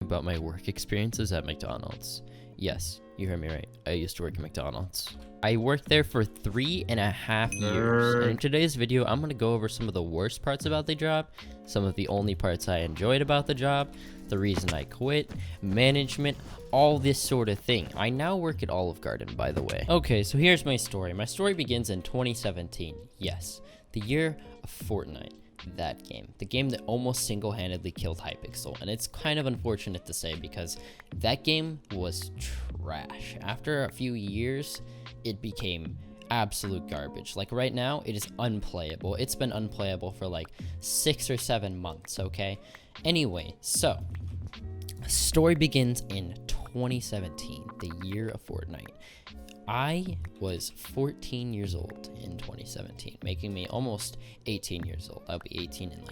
About my work experiences at McDonald's. Yes, you heard me right. I used to work at McDonald's. I worked there for 3.5 years. And in today's video, I'm going to go over some of the worst parts about the job, some of the only parts I enjoyed about the job, the reason I quit, management, all this sort of thing. I now work at Olive Garden, by the way. Okay, so here's my story. My story begins in 2017. Yes, the year of Fortnite. That game, the game that almost single-handedly killed Hypixel, and it's kind of unfortunate to say because that game was trash. After a few years, it became absolute garbage. Like right now, it is unplayable. It's been unplayable for like 6 or 7 months, okay? Anyway, so the story begins in 2017, the year of Fortnite. I was 14 years old in 2017, making me almost 18 years old. I'll be 18 in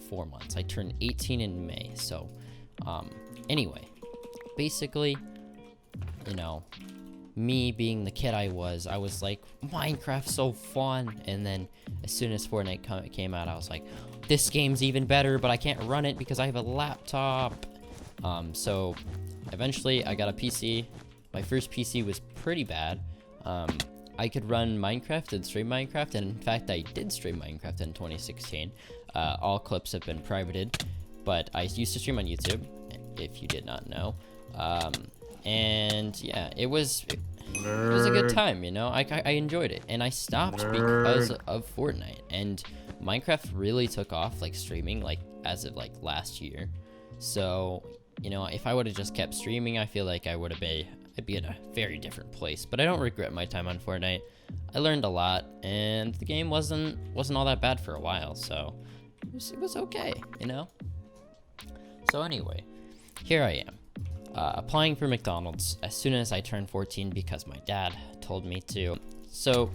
4 months. I turned 18 in May. So, anyway, basically, me being the kid I was like, Minecraft's so fun. And then as soon as Fortnite came out, I was like, this game's even better, but I can't run it because I have a laptop. So eventually I got a PC. My first PC was pretty bad. I could run Minecraft and stream Minecraft, and in fact, I did stream Minecraft in 2016. All clips have been privated, but I used to stream on YouTube, if you did not know. And yeah, it was a good time, I enjoyed it, and I stopped because of Fortnite. And Minecraft really took off, streaming, as of last year. So, if I would have just kept streaming, I feel like I'd be in a very different place. But I don't regret my time on Fortnite. I learned a lot, and the game wasn't all that bad for a while, so it was okay, So anyway, here I am, applying for McDonald's as soon as I turned 14 because my dad told me to. So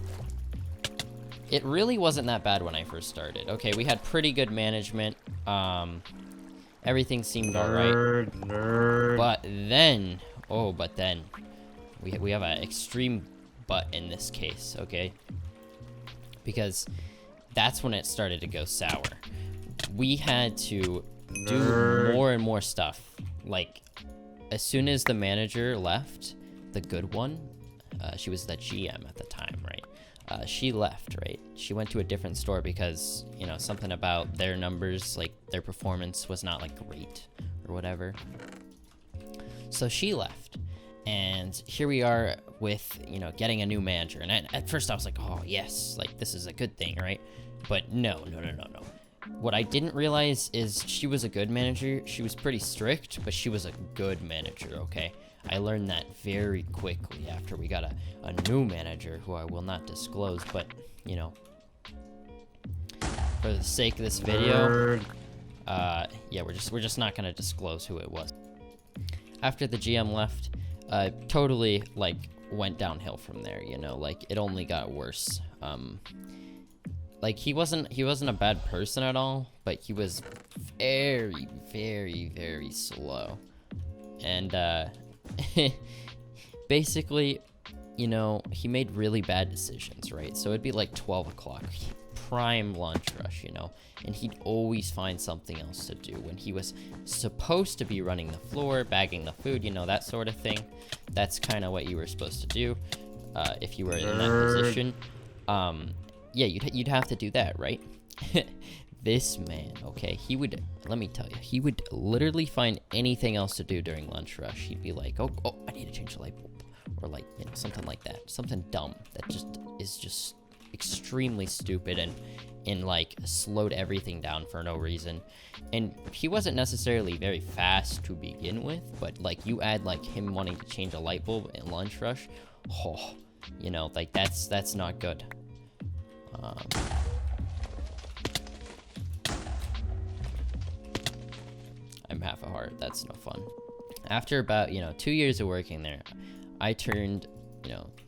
it really wasn't that bad when I first started. Okay, we had pretty good management. Everything seemed alright. But then we have an extreme but in this case, okay? Because that's when it started to go sour. We had to do more and more stuff. As soon as the manager left, the good one, she was the GM at the time, right? She left, right? She went to a different store because, something about their numbers, their performance was not great or whatever. So she left, and here we are with, getting a new manager. And at first I was like, oh yes, this is a good thing, right? But no. What I didn't realize is she was a good manager. She was pretty strict, but she was a good manager, okay? I learned that very quickly after we got a new manager who I will not disclose, but, for the sake of this video, yeah, we're just not gonna disclose who it was. After the GM left, totally went downhill from there, it only got worse. He wasn't a bad person at all, but he was very, very, very slow. And basically, he made really bad decisions, right? So it'd be 12 o'clock, prime lunch rush, and he'd always find something else to do when he was supposed to be running the floor, bagging the food, that sort of thing. That's kind of what you were supposed to do if you were in that position. Yeah, you'd have to do that, right? This man, okay, let me tell you, he would literally find anything else to do during lunch rush. He'd be like, oh, I need to change the light bulb, or something like that, something dumb that is just extremely stupid and slowed everything down for no reason. And he wasn't necessarily very fast to begin with, but you add him wanting to change a light bulb in lunch rush, that's not good. I'm half a heart. That's no fun. After about 2 years of working there, I turned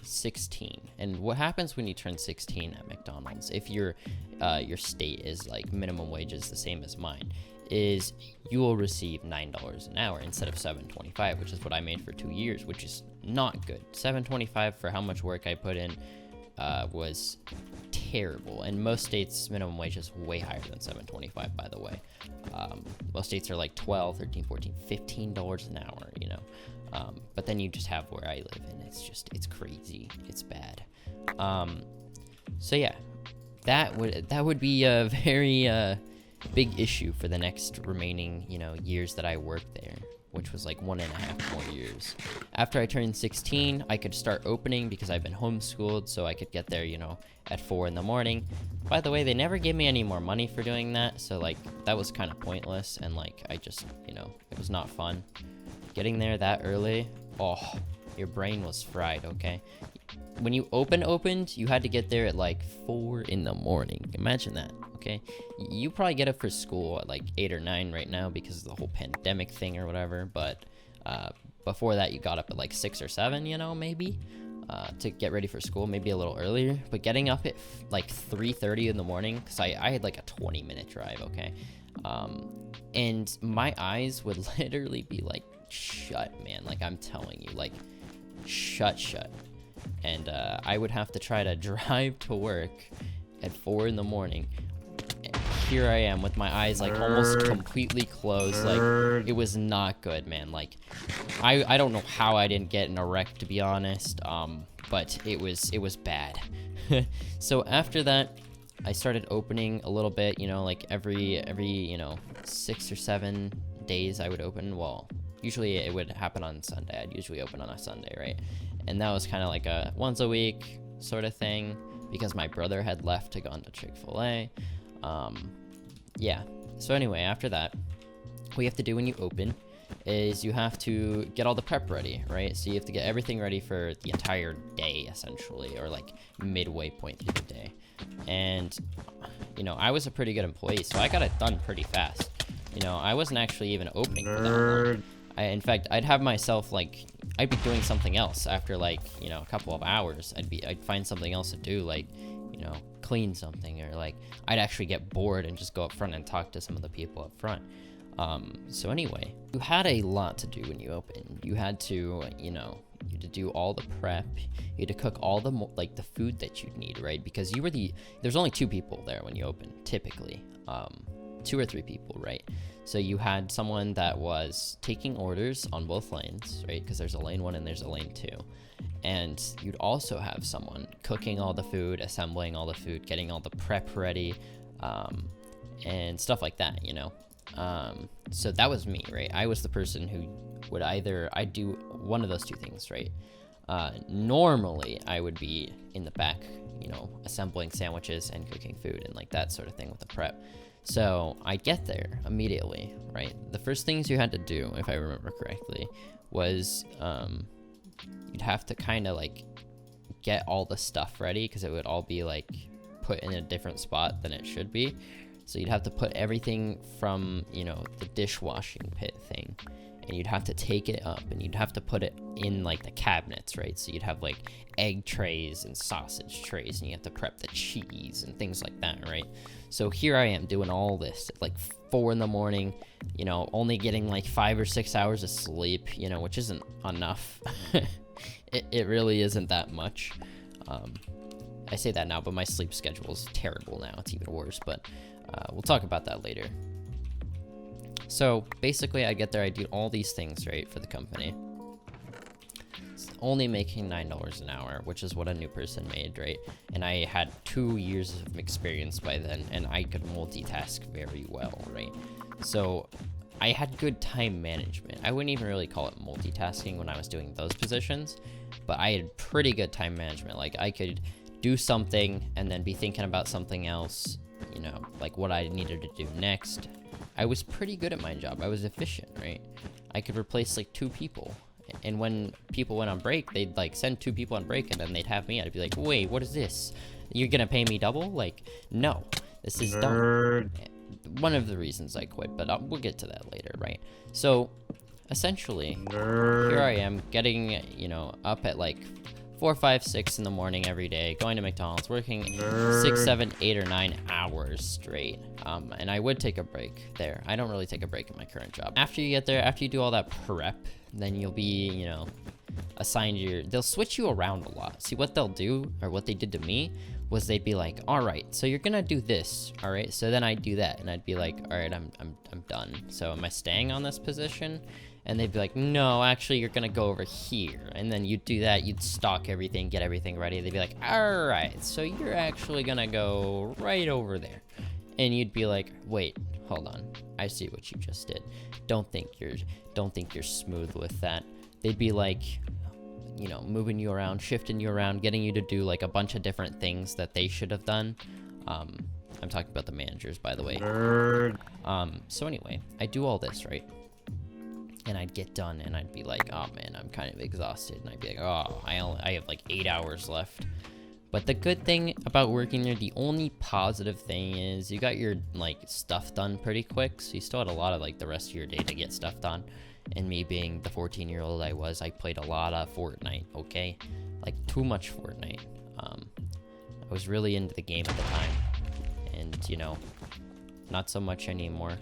16. And what happens when you turn 16 at McDonald's, if your state is minimum wage is the same as mine, is you will receive $9 an hour instead of $7.25, which is what I made for 2 years, which is not good. $7.25 for how much work I put in was terrible. And most states minimum wage is way higher than $7.25, by the way. Most states are like 12, 13, 14, $15 an hour, you know. But then you just have where I live, and it's crazy. It's bad. So yeah, that would be a very big issue for the next remaining, you know, years that I worked there, which was like 1.5 more years. After I turned 16, I could start opening because I've been homeschooled, so I could get there, you know, at 4 in the morning. By the way, they never gave me any more money for doing that, so like that was kind of pointless, and like I just, you know, it was not fun. Getting there that early, oh, your brain was fried, okay? When you opened, you had to get there at like 4 in the morning. Imagine that, okay? You probably get up for school at like 8 or 9 right now because of the whole pandemic thing or whatever, but before that you got up at like 6 or 7, you know, maybe, to get ready for school, maybe a little earlier. But getting up at like 3:30 in the morning, because I had like a 20-minute drive, okay? And my eyes would literally be like shut, man. Like, I'm telling you, like shut. And I would have to try to drive to work at 4 in the morning. Here I am with my eyes like almost completely closed. Like, it was not good, man. Like, I don't know how I didn't get in a wreck, to be honest, but it was bad. So after that, I started opening a little bit, you know, like every you know, 6 or 7 days I would open. Well, usually it would happen on Sunday. I'd usually open on a Sunday, right? And that was kind of like a once a week sort of thing because my brother had left to go into Chick-fil-A. Yeah, so anyway, after that, what you have to do when you open is you have to get all the prep ready, right? So you have to get everything ready for the entire day, essentially, or like midway point through the day. And, you know, I was a pretty good employee, so I got it done pretty fast. You know, I wasn't actually even opening for that long. In fact, I'd have myself, like, I'd be doing something else after, like, you know, a couple of hours. I'd find something else to do, like, you know, clean something, or like I'd actually get bored and just go up front and talk to some of the people up front. So anyway, you had a lot to do when you opened. You had to, you know, you had to do all the prep. You had to cook all the like the food that you'd need, right? Because you were there's only 2 people there when you open, typically, 2 or 3 people, right? So you had someone that was taking orders on both lanes, right? Because there's a lane 1 and there's a lane 2. And you'd also have someone cooking all the food, assembling all the food, getting all the prep ready, and stuff like that, you know? So that was me, right? I was the person who would I'd do one of those 2 things, right? Normally, I would be in the back, you know, assembling sandwiches and cooking food and like that sort of thing with the prep. So I'd get there immediately, right? The first things you had to do, if I remember correctly, was you'd have to kind of like get all the stuff ready because it would all be like put in a different spot than it should be. So you'd have to put everything from, you know, the dishwashing pit thing, and you'd have to take it up and you'd have to put it in like the cabinets, right? So you'd have like egg trays and sausage trays, and you have to prep the cheese and things like that, right? So here I am doing all this at like 4 in the morning, you know, only getting like 5 or 6 hours of sleep, you know, which isn't enough. It really isn't that much. I say that now, but my sleep schedule is terrible now. It's even worse, but we'll talk about that later. So basically, I get there, I do all these things, right, for the company. It's only making $9 an hour, which is what a new person made, right? And I had 2 years of experience by then, and I could multitask very well, right? So I had good time management. I wouldn't even really call it multitasking when I was doing those positions, but I had pretty good time management. Like, I could do something and then be thinking about something else, you know, like what I needed to do next. I was pretty good at my job. I was efficient, right? I could replace like 2 people. And when people went on break, they'd like send 2 people on break and then they'd have me. I'd be like, wait, what is this? You're gonna pay me double? Like, no, this is dumb. One of the reasons I quit, but we'll get to that later, right? So essentially, here I am getting, you know, up at like 4, 5, 6 in the morning every day, going to McDonald's, working 6, 7, 8, or 9 hours straight. And I would take a break there. I don't really take a break in my current job. After you get there, after you do all that prep, then you'll be, you know, assigned they'll switch you around a lot. See, what they'll do, or what they did to me, was they'd be like, all right, so you're gonna do this, all right? So then I'd do that, and I'd be like, all right, I'm done. So am I staying on this position? And they'd be like, no, actually, you're gonna go over here. And then you'd do that, you'd stock everything, get everything ready. They'd be like, all right, so you're actually gonna go right over there. And you'd be like, wait, hold on, I see what you just did. Don't think you're smooth with that. They'd be like, you know, moving you around, shifting you around, getting you to do like a bunch of different things that they should have done. I'm talking about the managers, by the way. So anyway, I do all this, right? And I'd get done and I'd be like, oh man, I'm kind of exhausted. And I'd be like, oh, I have like 8 hours left. But the good thing about working there, the only positive thing is you got your like stuff done pretty quick. So you still had a lot of like the rest of your day to get stuff done. And me being the 14-year-old I was, I played a lot of Fortnite, okay? Like too much Fortnite. I was really into the game at the time. And you know, not so much anymore.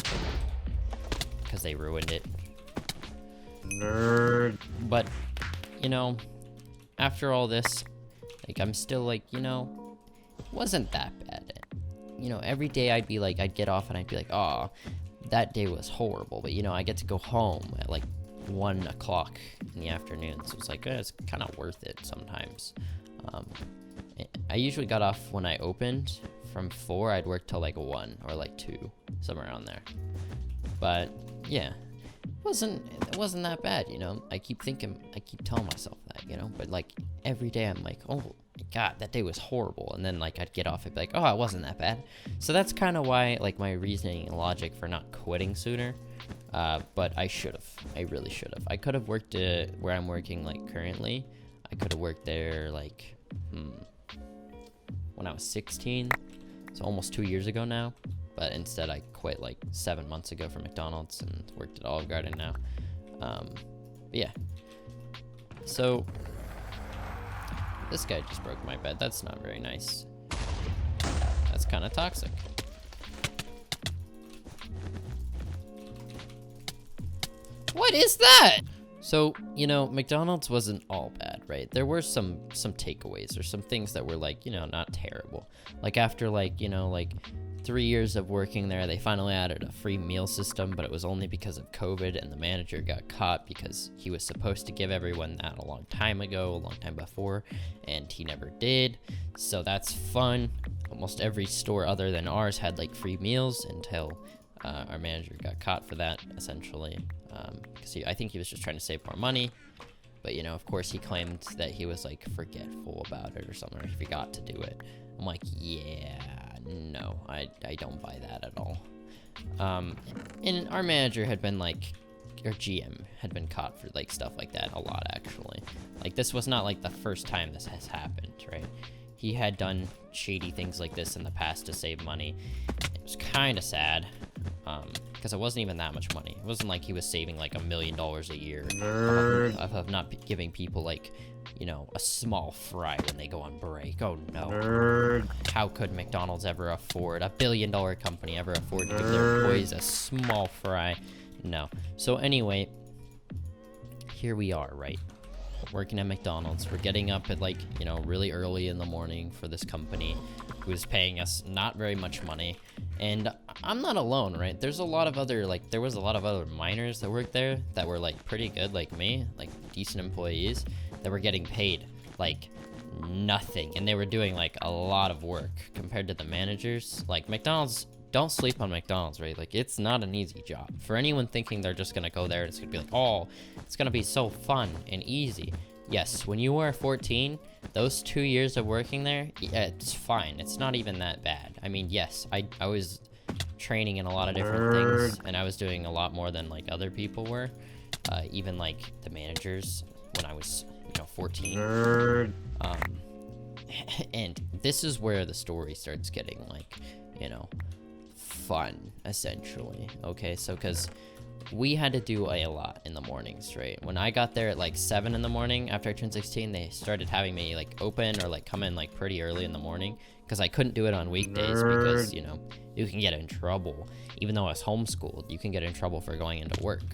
Because they ruined it. Nerd. But, you know, after all this, like, I'm still like, you know, it wasn't that bad. You know, every day I'd be like, I'd get off and I'd be like, oh, that day was horrible. But, you know, I get to go home at like 1 o'clock in the afternoon. So it's like, it's kind of worth it sometimes. I usually got off when I opened. From 4, I'd work till like 1 or like 2, somewhere around there. But, yeah. It wasn't that bad, you know. I keep telling myself that, you know, but like every day I'm like, oh my god, that day was horrible. And then like I'd get off and be like, oh, it wasn't that bad. So that's kind of why, like, my reasoning and logic for not quitting sooner. But I really should have. I could have worked where I'm working like currently. I could have worked there like when I was 16, so almost 2 years ago now. But instead, I quit like 7 months ago for McDonald's and worked at Olive Garden now. But yeah. So, this guy just broke my bed. That's not very nice. That's kind of toxic. What is that? So, you know, McDonald's wasn't all bad, right? There were some takeaways or some things that were like, you know, not terrible. Like after like, you know, like 3 years of working there, they finally added a free meal system, but it was only because of COVID, and the manager got caught because he was supposed to give everyone that a long time ago, a long time before, and he never did. So that's fun. Almost every store other than ours had like free meals until our manager got caught for that, essentially. Because I think he was just trying to save more money. But, you know, of course, he claimed that he was, like, forgetful about it or something, or he forgot to do it. I'm like, yeah, no, I don't buy that at all. And our manager had been, like, our GM had been caught for, like, stuff like that a lot, actually. Like, this was not, like, the first time this has happened, right? He had done shady things like this in the past to save money. It was kind of sad. Because it wasn't even that much money. It wasn't like he was saving like $1 million a year of not giving people like, you know, a small fry when they go on break. Oh no. How could McDonald's ever afford, $1 billion company ever afford to give their employees a small fry? No. So anyway, here we are, right? Working at McDonald's. We're getting up at like, you know, really early in the morning for this company who's paying us not very much money. And I'm not alone, right? There was a lot of other miners that worked there that were like pretty good, like me, like decent employees that were getting paid like nothing. And they were doing like a lot of work compared to the managers. Like McDonald's, don't sleep on McDonald's, right? Like it's not an easy job. For anyone thinking they're just gonna go there and it's gonna be like, oh, it's gonna be so fun and easy. Yes, when you were 14, those 2 years of working there, yeah, it's fine. It's not even that bad. I mean, yes, I was training in a lot of different things, and I was doing a lot more than, like, other people were. Even, like, the managers when I was, you know, 14. And this is where the story starts getting, like, you know, fun, essentially. Okay, so, because we had to do a lot in the mornings, right? When I got there at like 7 in the morning after I turned 16, they started having me like open or like come in like pretty early in the morning because I couldn't do it on weekdays because, you know, you can get in trouble. Even though I was homeschooled, you can get in trouble for going into work.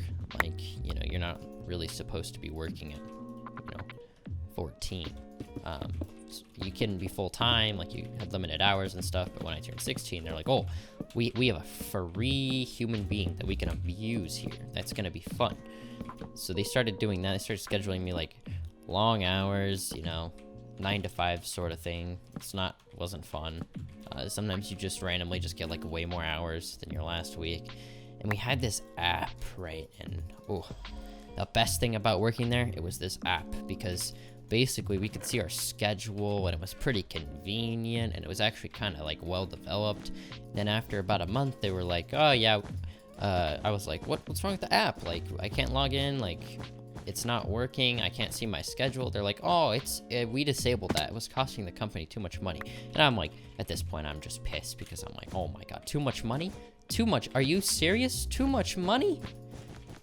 Like, you know, you're not really supposed to be working at, you know, 14. You can be full-time, like you have limited hours and stuff, but when I turned 16, they're like, oh, we have a free human being that we can abuse here. That's gonna be fun. So they started doing that. They started scheduling me like long hours, you know, 9 to 5 sort of thing. Wasn't fun. Sometimes you just randomly just get like way more hours than your last week. And we had this app, right? And oh, the best thing about working there, it was this app, because basically we could see our schedule and it was pretty convenient and it was actually kind of like well developed. Then after about a month, they were like, oh yeah, I was like, what's wrong with the app? Like, I can't log in, like it's not working, I can't see my schedule. They're like, oh, we disabled that, it was costing the company too much money. And I'm like, at this point I'm just pissed, because I'm like, oh my god, too much money? Too much? Are you serious? Too much money?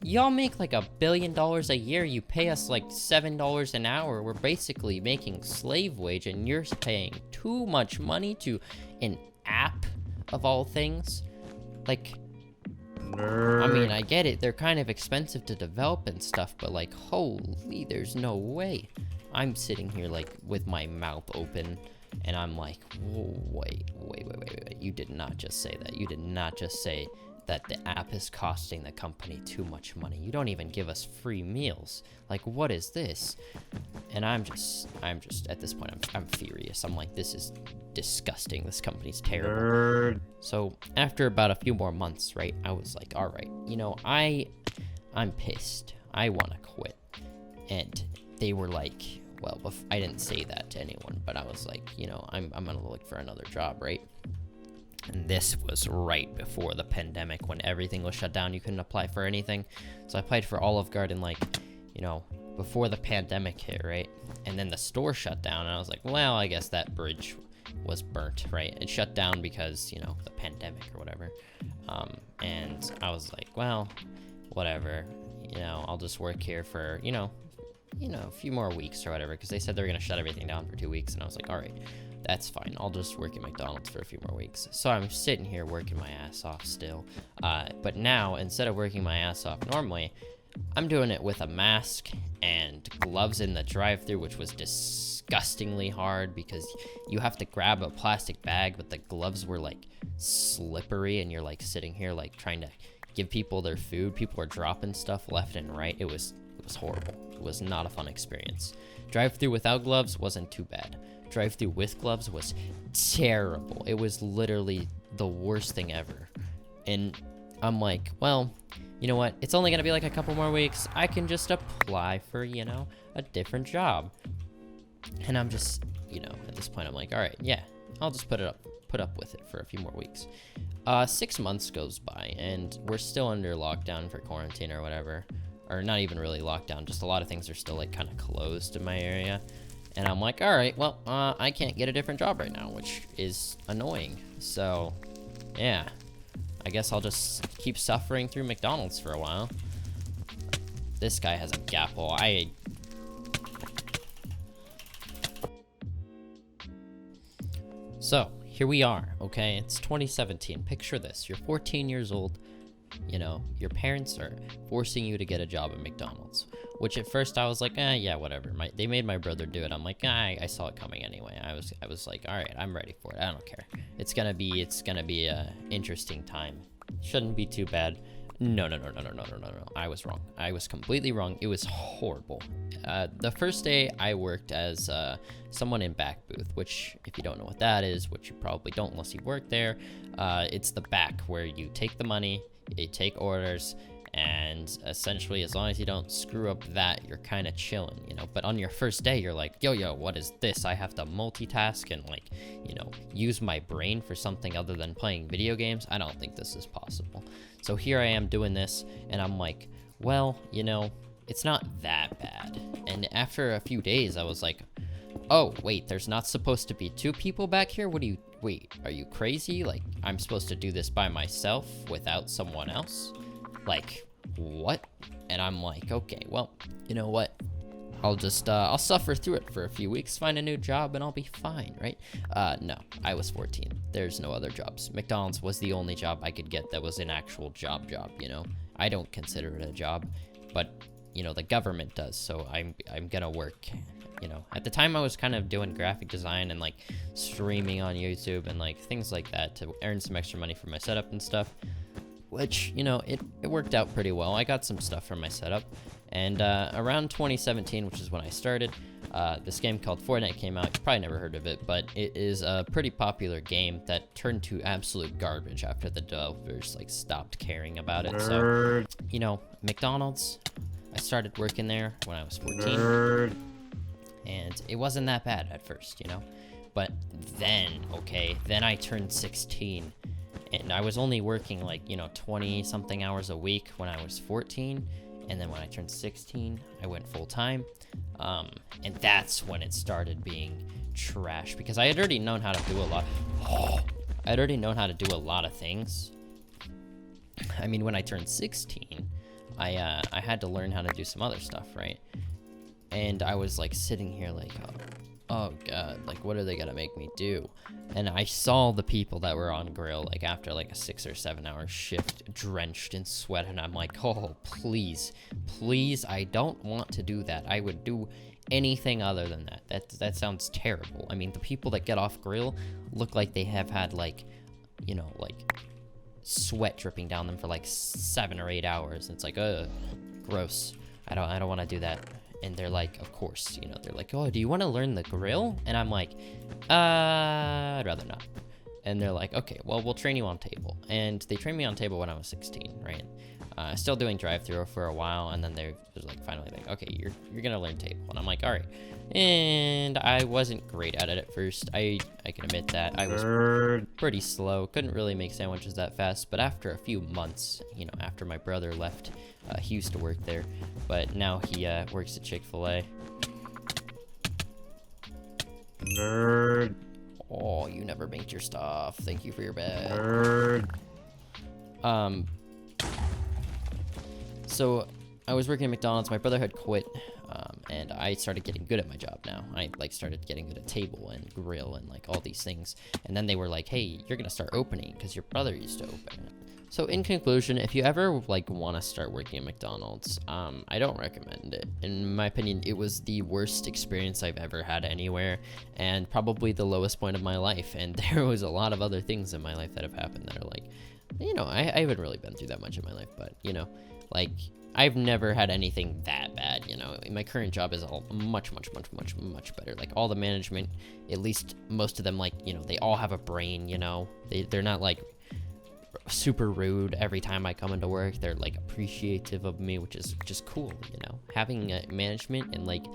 Y'all make like $1 billion a year. You pay us like $7 an hour. We're basically making slave wage, and you're paying too much money to an app of all things. Like, I mean, I get it. They're kind of expensive to develop and stuff, but like, holy, there's no way. I'm sitting here like with my mouth open, and I'm like, whoa, wait. You did not just say that. You did not just say that the app is costing the company too much money. You don't even give us free meals. Like, what is this? And I'm just at this point, I'm furious. I'm like, this is disgusting. This company's terrible. So after about a few more months, right, I was like, all right, you know, I'm pissed. I want to quit. And they were like, well, I didn't say that to anyone, but I was like, you know, I'm gonna look for another job, right? And this was right before the pandemic, when everything was shut down. You couldn't apply for anything. So I applied for Olive Garden, like, you know, before the pandemic hit, right? And then the store shut down, and I was like, well, I guess that bridge was burnt, right? It shut down because, you know, the pandemic or whatever. And I was like, well, whatever, you know, I'll just work here for, you know, a few more weeks or whatever, because they said they were going to shut everything down for 2 weeks, and I was like, all right, that's fine. I'll just work at McDonald's for a few more weeks. So I'm sitting here working my ass off still. But now, instead of working my ass off normally, I'm doing it with a mask and gloves in the drive-thru, which was disgustingly hard because you have to grab a plastic bag, but the gloves were like slippery, and you're like sitting here like trying to give people their food. People were dropping stuff left and right. It was horrible. It was not a fun experience. Drive-thru without gloves wasn't too bad. Drive-thru with gloves was terrible. It was literally the worst thing ever. And I'm like, well, you know what? It's only gonna be like a couple more weeks. I can just apply for, you know, a different job. And I'm just, you know, at this point I'm like, all right, yeah, I'll just put up with it for a few more weeks. 6 months goes by, and we're still under lockdown for quarantine or whatever. Or not even really lockdown, just a lot of things are still like kind of closed in my area. And I'm like, all right, well, I can't get a different job right now, which is annoying. So, yeah, I guess I'll just keep suffering through McDonald's for a while. This guy has a gapple. So, here we are, okay? It's 2017. Picture this. You're 14 years old. You know, your parents are forcing you to get a job at McDonald's, which at first I was like, yeah, whatever. They made my brother do it. I'm like, I saw it coming anyway. I was like, all right, I'm ready for it. I don't care. It's gonna be a interesting time. Shouldn't be too bad. No. I was wrong. I was completely wrong. It was horrible. The first day I worked as someone in back booth, which, if you don't know what that is, which you probably don't unless you work there, it's the back where you take the money, you take orders, and essentially, as long as you don't screw up that, you're kind of chilling, you know. But on your first day, you're like, yo, what is this? I have to multitask and, like, you know, use my brain for something other than playing video games. I don't think this is possible. So here I am doing this, and I'm like, well, you know, it's not that bad. And after a few days, I was like, oh, wait, there's not supposed to be 2 people back here? Wait, are you crazy? Like, I'm supposed to do this by myself without someone else? Like, what? And I'm like, okay, well, you know what? I'll just, I'll suffer through it for a few weeks, find a new job, and I'll be fine, right? No, I was 14. There's no other jobs. McDonald's was the only job I could get that was an actual job, you know? I don't consider it a job, but, you know, the government does, so I'm gonna work, you know, at the time I was kind of doing graphic design and like streaming on YouTube and like things like that to earn some extra money for my setup and stuff, which, you know, it worked out pretty well. I got some stuff from my setup, and around 2017, which is when I started, this game called Fortnite came out. You probably never heard of it, but it is a pretty popular game that turned to absolute garbage after the developers like stopped caring about it. So, you know, McDonald's, I started working there when I was 14, and it wasn't that bad at first, you know, but then I turned 16, and I was only working like, you know, 20 something hours a week when I was 14. And then when I turned 16, I went full time. And that's when it started being trash, because I had already known how to do a lot. I'd already known how to do a lot of things. I mean, when I turned 16, I had to learn how to do some other stuff, right? And I was like sitting here like, oh god, like what are they gonna make me do? And I saw the people that were on grill like after like a 6 or 7 hour shift, drenched in sweat, and I'm like, oh please, I don't want to do that. I would do anything other than that. That sounds terrible. I mean, the people that get off grill look like they have had like, you know, like sweat dripping down them for like 7 or 8 hours. It's like, gross. I don't want to do that. And they're like, of course, you know, they're like, oh, do you want to learn the grill? And I'm like, I'd rather not. And they're like, okay, well, we'll train you on table. And they trained me on table when I was 16, right? Still doing drive-through for a while, and then they're like finally like, okay, you're gonna learn table. And I'm like, all right. And I wasn't great at it at first. I can admit that. I was pretty slow. Couldn't really make sandwiches that fast. But after a few months, you know, after my brother left, he used to work there, but now he works at Chick-fil-A. Nerd. Oh, you never banked your stuff. Thank you for your bed. Nerd. So I was working at McDonald's. My brother had quit, and I started getting good at my job now. I like started getting good at table and grill and like all these things. And then they were like, hey, you're gonna start opening because your brother used to open it. So in conclusion, if you ever like want to start working at McDonald's, I don't recommend it. In my opinion, it was the worst experience I've ever had anywhere, and probably the lowest point of my life. And there was a lot of other things in my life that have happened that are like, you know, I haven't really been through that much in my life, but you know, like I've never had anything that bad, you know. My current job is all much better. Like all the management, at least most of them, like, you know, they all have a brain, you know. They're not like super rude every time I come into work. They're like appreciative of me, which is cool, you know. Having management and like,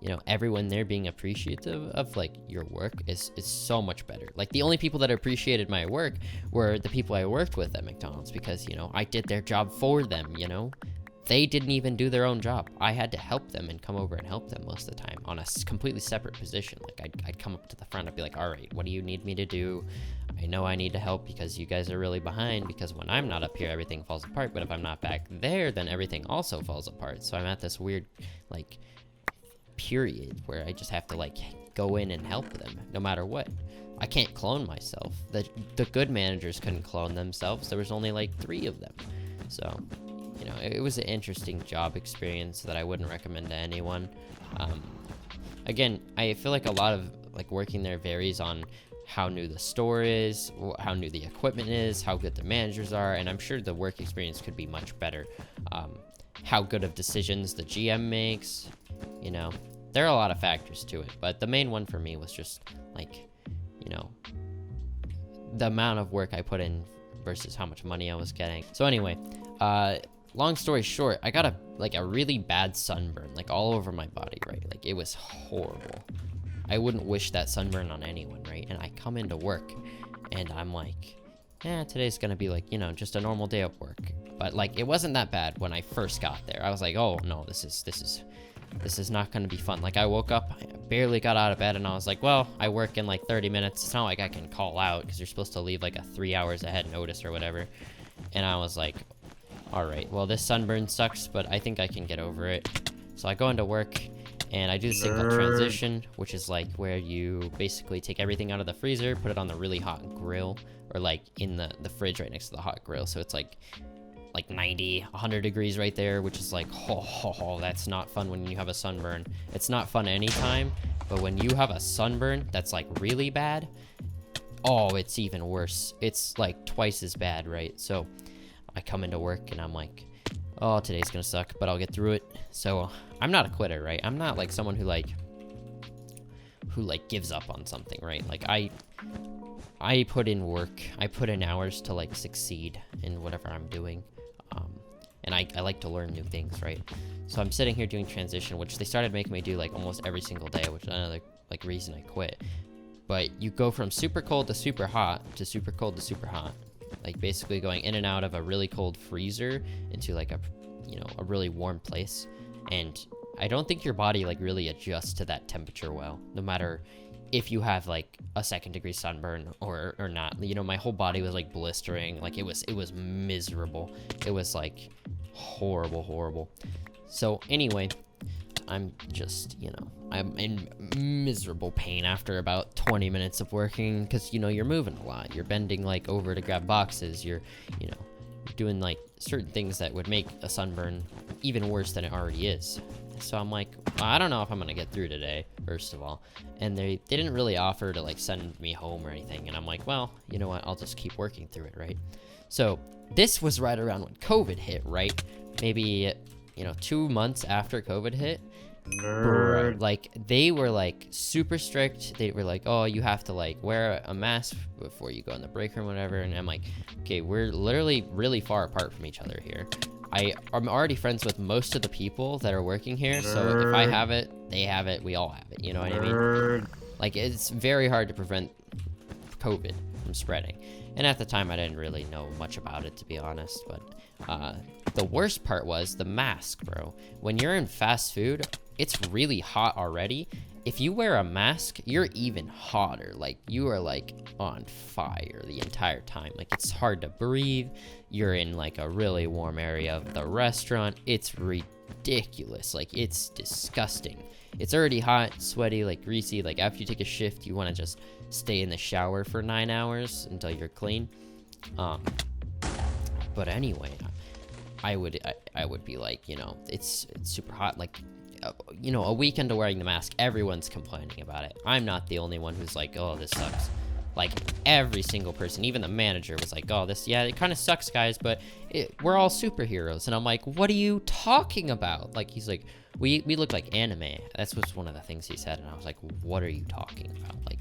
you know, everyone there being appreciative of like your work is so much better. Like the only people that appreciated my work were the people I worked with at McDonald's, because, you know, I did their job for them, you know. They didn't even do their own job. I had to help them and come over and help them most of the time on a completely separate position. Like I'd come up to the front, I'd be like, all right, what do you need me to do? I know I need to help because you guys are really behind, because when I'm not up here, everything falls apart. But if I'm not back there, then everything also falls apart. So I'm at this weird, like, period where I just have to, like, go in and help them no matter what. I can't clone myself. The good managers couldn't clone themselves. There was only, like, 3 of them. So, you know, it was an interesting job experience that I wouldn't recommend to anyone. Again, I feel like a lot of, like, working there varies on how new the store is, how new the equipment is, how good the managers are, and I'm sure the work experience could be much better. How good of decisions the GM makes, you know, there are a lot of factors to it, but the main one for me was just, like, you know, the amount of work I put in versus how much money I was getting. So anyway, long story short, I got a really bad sunburn, like all over my body, right? Like it was horrible. I wouldn't wish that sunburn on anyone, right? And I come into work and I'm like, today's gonna be like, you know, just a normal day at work. But like, it wasn't that bad when I first got there. I was like, oh no, this is not gonna be fun. Like I woke up, I barely got out of bed, and I was like, well, I work in like 30 minutes. It's not like I can call out because you're supposed to leave like a 3 hours ahead notice or whatever. And I was like, all right, well, this sunburn sucks, but I think I can get over it. So I go into work and I do this thing called transition, which is like where you basically take everything out of the freezer, put it on the really hot grill, or like in the fridge right next to the hot grill. So it's like like 90, 100 degrees right there, which is like, that's not fun when you have a sunburn. It's not fun anytime, but when you have a sunburn that's like really bad, oh, it's even worse. It's like twice as bad, right? So I come into work and I'm like, oh, today's gonna suck, but I'll get through it. So I'm not a quitter, right? I'm not like someone who gives up on something, right? Like I put in work, I put in hours to like succeed in whatever I'm doing. And I like to learn new things, right? So I'm sitting here doing transition, which they started making me do like almost every single day, which is another like reason I quit. But you go from super cold to super hot to super cold to super hot, like basically going in and out of a really cold freezer into like a really warm place. And I don't think your body like really adjusts to that temperature well, no matter if you have like a 2nd degree sunburn or not. You know, my whole body was like blistering, like it was miserable. It was like horrible. So anyway, I'm just, I'm in miserable pain after about 20 minutes of working, because you're moving a lot, you're bending like over to grab boxes, you're doing like certain things that would make a sunburn even worse than it already is. So I'm like, I don't know if I'm gonna get through today, first of all. And they didn't really offer to like send me home or anything. And I'm like, well, you know what? I'll just keep working through it, right? So this was right around when COVID hit, right? Maybe, 2 months after COVID hit. Nerd. Like they were like super strict. They were like, oh, you have to like wear a mask before you go in the break room, whatever. And I'm like, okay, we're literally really far apart from each other here. I'm already friends with most of the people that are working here, so if I have it, they have it, we all have it, you know what I mean? Like, it's very hard to prevent COVID from spreading. And at the time, I didn't really know much about it, to be honest, but the worst part was the mask, bro. When you're in fast food, it's really hot already. If you wear a mask, you're even hotter. Like, you are like on fire the entire time. Like, it's hard to breathe. You're in like a really warm area of the restaurant. It's ridiculous. Like, it's disgusting. It's already hot, sweaty, like greasy. Like, after you take a shift, you want to just stay in the shower for 9 hours until you're clean. But anyway, I would be like, it's super hot. Like, a week into wearing the mask, everyone's complaining about it. I'm not the only one who's like, oh, this sucks. Like, every single person, even the manager was like, oh, it kind of sucks, guys, but we're all superheroes. And I'm like, what are you talking about? Like, he's like, we look like anime. That's what's one of the things he said. And I was like, what are you talking about? Like,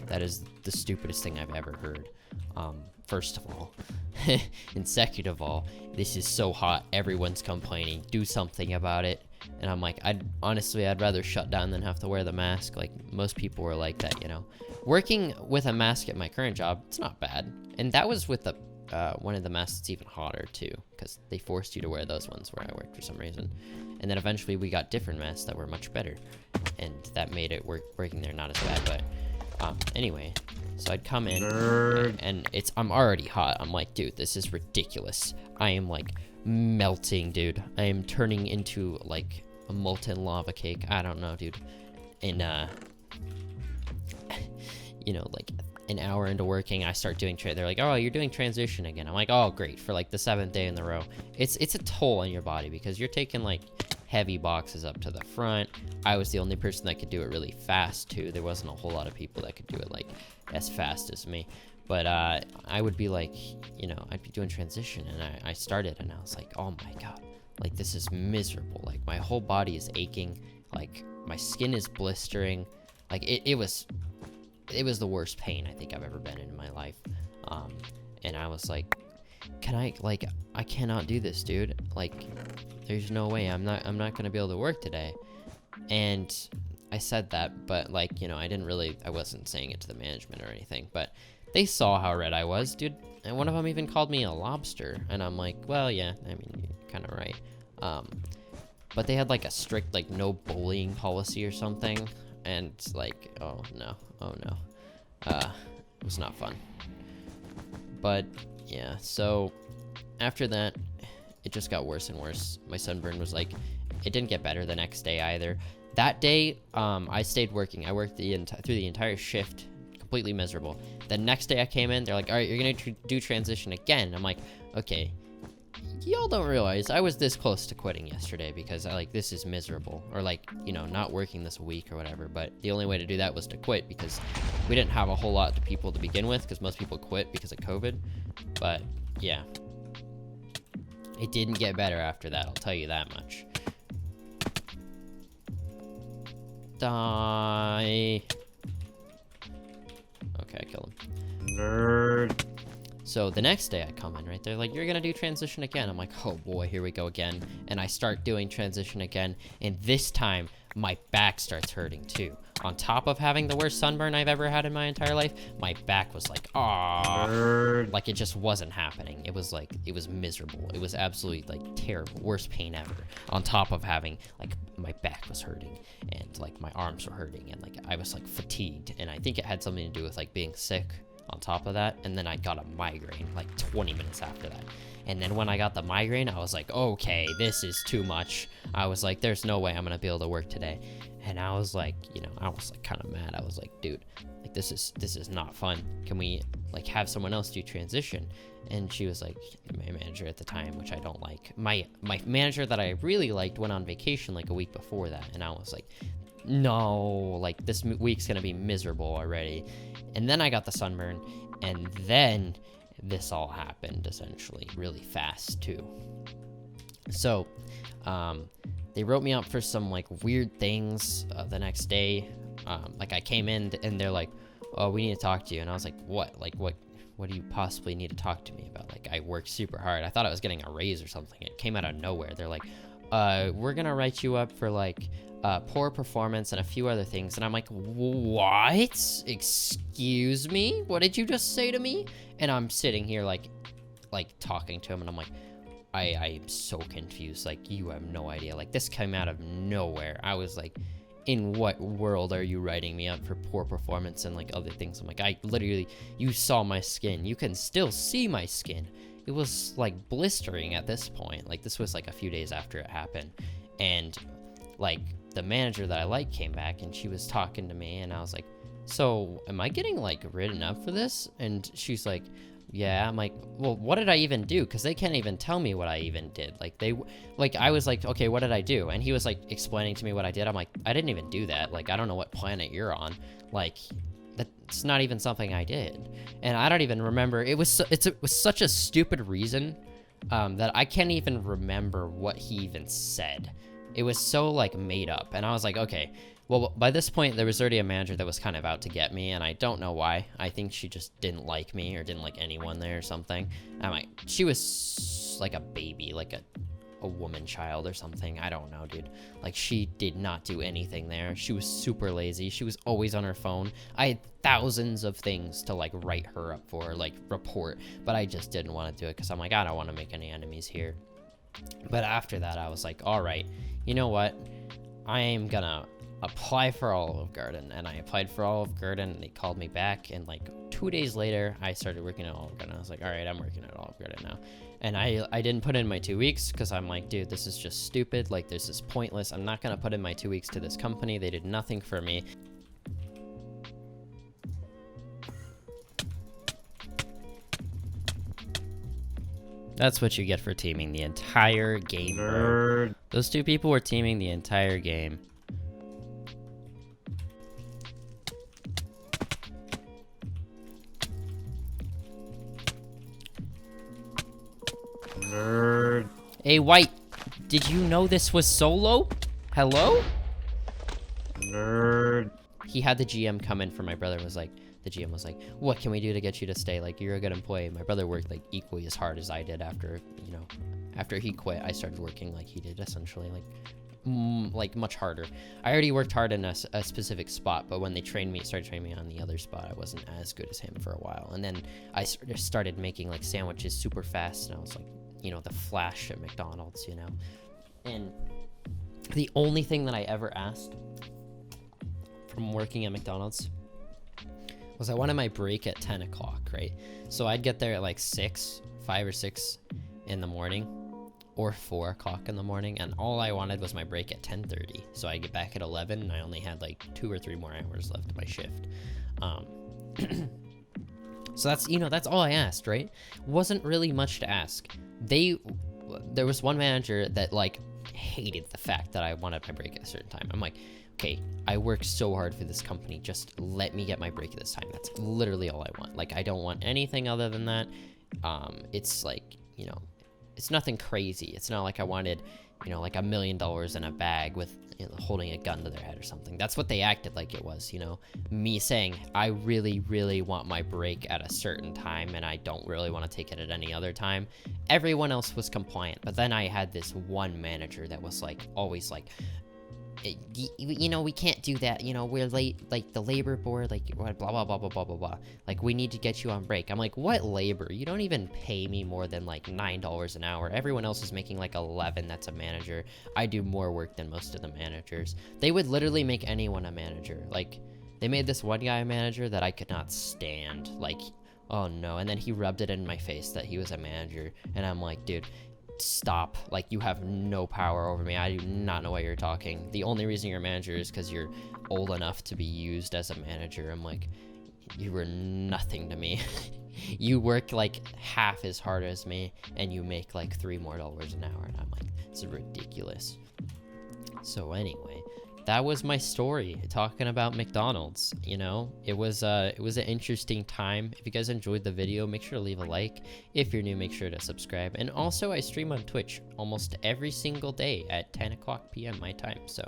that is the stupidest thing I've ever heard. First of all. And second of all, this is so hot. Everyone's complaining. Do something about it. And I'm like, I'd rather shut down than have to wear the mask. Like, most people were like that, Working with a mask at my current job, it's not bad. And that was with one of the masks that's even hotter, too. Because they forced you to wear those ones where I worked for some reason. And then eventually we got different masks that were much better. And that made it working there not as bad. But anyway, so I'd come in. And I'm already hot. I'm like, dude, this is ridiculous. I am like melting, dude. I am turning into like a molten lava cake. I don't know, dude. And like an hour into working, I start doing they're like, oh, you're doing transition again. I'm like, oh, great, for like the 7th day in the row. It's a toll on your body because you're taking like heavy boxes up to the front. I was the only person that could do it really fast too. There wasn't a whole lot of people that could do it like as fast as me. But I would be like, I'd be doing transition, and I started, and I was like, oh my god, like, this is miserable. Like, my whole body is aching. Like, my skin is blistering. Like, it was the worst pain I think I've ever been in my life. And I was like, I cannot do this, dude. Like, there's no way. I'm not gonna be able to work today. And I said that, but like, I wasn't saying it to the management or anything, but they saw how red I was, dude. And one of them even called me a lobster. And I'm like, well, yeah, I mean, you're kind of right. But they had like a strict, like, no bullying policy or something. And it's like, oh no. It was not fun. But yeah, so after that, it just got worse and worse. My sunburn was like, it didn't get better the next day either. That day, I stayed working. I worked through the entire shift, completely miserable. The next day I came in, they're like, all right, you're gonna do transition again. I'm like, okay, y'all don't realize I was this close to quitting yesterday because this is miserable, or not working this week or whatever. But the only way to do that was to quit because we didn't have a whole lot of people to begin with because most people quit because of COVID. But yeah, it didn't get better after that, I'll tell you that much. Die. Okay, I killed him. Nerd. So the next day I come in, right? They're like, you're gonna do transition again. I'm like, oh boy, here we go again. And I start doing transition again. And this time, my back starts hurting too. On top of having the worst sunburn I've ever had in my entire life, my back was like, like it just wasn't happening. It was miserable. It was absolutely terrible, worst pain ever. On top of having my back was hurting and my arms were hurting and I was fatigued. And I think it had something to do with being sick on top of that. And then I got a migraine 20 minutes after that. And then when I got the migraine, I was like, okay, this is too much. I was like, there's no way I'm gonna be able to work today. And I was like, I was kind of mad. I was like, dude, this is not fun. Can we have someone else do transition? And she was like, my manager at the time, which I don't like. My manager that I really liked went on vacation a week before that. And I was like, no, this week's gonna be miserable already. And then I got the sunburn, and then this all happened essentially really fast too. So they wrote me up for some weird things the next day. I came in and they're like, oh, we need to talk to you. And I was like, what? What do you possibly need to talk to me about? I worked super hard. I thought I was getting a raise or something. It came out of nowhere. They're like, we're gonna write you up for poor performance and a few other things. And I'm like, what? Excuse me? What did you just say to me? And I'm sitting here talking to him, and I'm like, I'm so confused. You have no idea. This came out of nowhere. I was like, in what world are you writing me up for poor performance and other things? I'm like, I literally, you saw my skin. You can still see my skin. It was blistering at this point. This was a few days after it happened. And the manager that I like came back, and she was talking to me, and I was like, so am I getting written up for this? And she's like, yeah. I'm like, well, what did I even do? Because they can't even tell me what I even did. I was like, okay, what did I do? And he was explaining to me what I did. I'm like, I didn't even do that. I don't know what planet you're on. That's not even something I did. And I don't even remember. It was such a stupid reason that I can't even remember what he even said. It was so made up. And I was like, okay, well, by this point there was already a manager that was kind of out to get me, and I don't know why. I think she just didn't like me or didn't like anyone there or something. I'm like, she was like a baby, a woman child or something. I don't know, dude. She did not do anything there. She was super lazy. She was always on her phone. I had thousands of things to write her up for, report, but I just didn't want to do it because I'm like, I don't want to make any enemies here. But after that, I was like, all right, you know what? I am gonna apply for Olive Garden. And I applied for Olive Garden, and they called me back. And 2 days later, I started working at Olive Garden. I was like, all right, I'm working at Olive Garden now. And I didn't put in my 2 weeks because I'm like, dude, this is just stupid. This is pointless. I'm not gonna put in my 2 weeks to this company. They did nothing for me. That's what you get for teaming the entire game, bro. Those two people were teaming the entire game. Nerd. Hey, White, did you know this was solo? Hello? Nerd. He had the GM come in for my brother and was like, the GM was like, what can we do to get you to stay? You're a good employee. My brother worked equally as hard as I did after, after he quit. I started working like he did, essentially, much harder. I already worked hard in a specific spot, but when they started training me on the other spot, I wasn't as good as him for a while. And then I started making sandwiches super fast, and I was the Flash at McDonald's, And the only thing that I ever asked from working at McDonald's was I wanted my break at 10 o'clock, right? So I'd get there at 5 or 6 in the morning, or 4 o'clock in the morning, and all I wanted was my break at 10:30. So I get back at 11, and I only had 2 or 3 more hours left of my shift. So that's all I asked, right? Wasn't really much to ask. They there was one manager that like hated the fact that I wanted my break at a certain time. I'm like, okay, I work so hard for this company, just let me get my break at this time. That's literally all I want. Like, I don't want anything other than that. It's like, you know, it's nothing crazy. It's not like I wanted, you know, like $1 million in a bag with, you know, holding a gun to their head or something. That's what they acted like it was, you know, me saying I really, really want my break at a certain time and I don't really want to take it at any other time. Everyone else was compliant, but then I had this one manager that was like always like, you know, we can't do that, you know, we're late, like the labor board, like blah blah blah blah blah blah blah, like we need to get you on break. I'm like, what labor? You don't even pay me more than like $9 an hour. Everyone else is making like 11. That's a manager. I do more work than most of the managers. They would literally make anyone a manager. Like, they made this one guy a manager that I could not stand. Like, oh no. And then he rubbed it in my face that he was a manager, and I'm like, dude, stop. Like, you have no power over me. I do not know what you're talking. The only reason you're a manager is because you're old enough to be used as a manager. I'm like, you were nothing to me. You work like half as hard as me and you make like $3 more an hour, and I'm like, this is ridiculous. So anyway, that was my story talking about McDonald's. You know, it was an interesting time. If you guys enjoyed the video, make sure to leave a like. If you're new, make sure to subscribe. And also, I stream on Twitch almost every single day at 10 o'clock p.m. my time. So